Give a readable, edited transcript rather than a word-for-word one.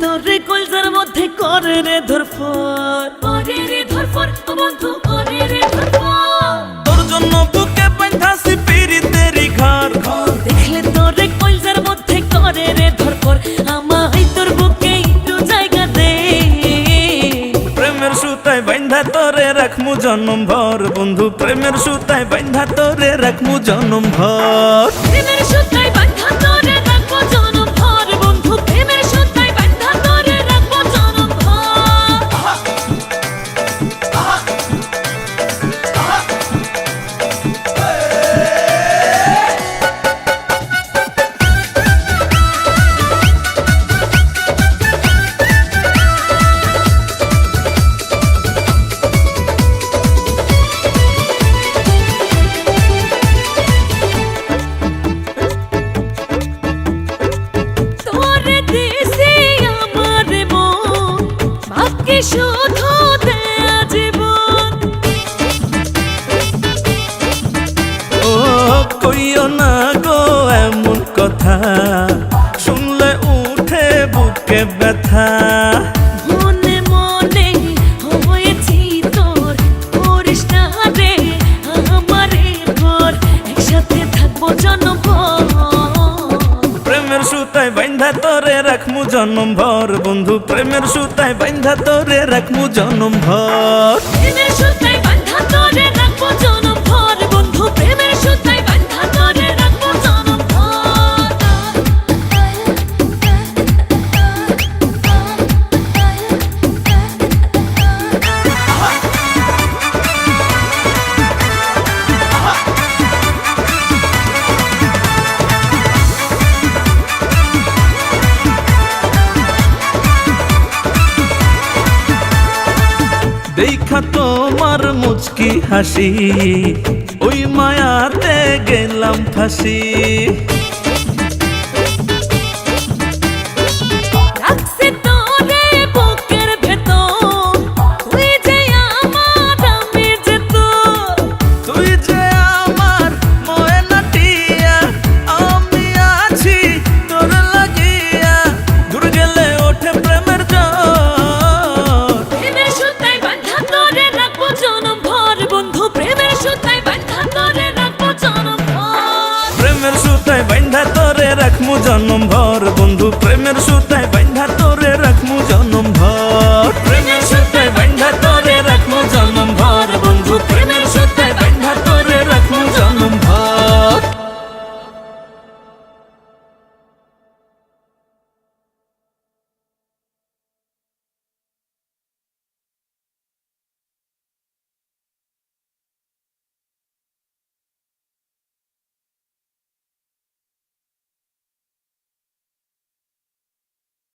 তোরে কলজার মধ্যে করে রে ধরফর, করে রে ধরফর ও বন্ধু করে রে ধরফর। তোর জন্য বুকে বাঁধাছি পিরিতেরি ঘর, দেখলে তোরে কলজার মধ্যে করে রে ধরফর, আমায় তোর বুকে একটু জায়গা দে। প্রেমের সুতায় বাঁধা তোরে রাখমু জনম ভর, বন্ধু প্রেমের সুতায় বাঁধা তোরে রাখমু জনম ভর। প্রেমের সুতায় বাঁধা তোরে রাখবো জনম ভর, বন্ধু প্রেমের সুতায় বাঁধা তোরে রাখবো জনম ভর। তোরে দিছি আমার মন, বাকি শুধু দেয়া জীবন। ও কইও না গো এমন কথা, শুনলে উঠে বুকে ব্যথা। মনে মনে হয়েছি তোর, করিস না রে আমারে ভর, একসাথে থাকবো জনম ভর। প্রেমের সুতায় বাঁধা তোরে রাখমু জনম ভর, বন্ধু প্রেমের সুতায় বাঁধা তোরে রাখমু জনম ভর। প্রেমের সুতায় বাঁধা তোরে রাখবো জনম ভর, বন্ধু প্রেমের সুতায় বাঁধা তোরে রাখবো জনম ভর। দেখা তোমার মুচকি হাসি, ওই মায়াতে গেলাম ফাঁসি। রাখছে তোরে বুকের ভেতর, তুই যে আমার আমি যে তোর। তুই যে আমার ময়না টিয়া, আমি আছি তোর লাগিয়া, দূর গেলে ওঠে প্রেমের জ্বর। প্রেমের সুতায় বাঁধা তোরে রাখবো জনম ভর, বন্ধু প্রেমের সুতায় বাঁধা তোরে রাখবো জনম ভর। প্রেমের সুতায় বাঁধা তোরে রাখমু জনম ভর,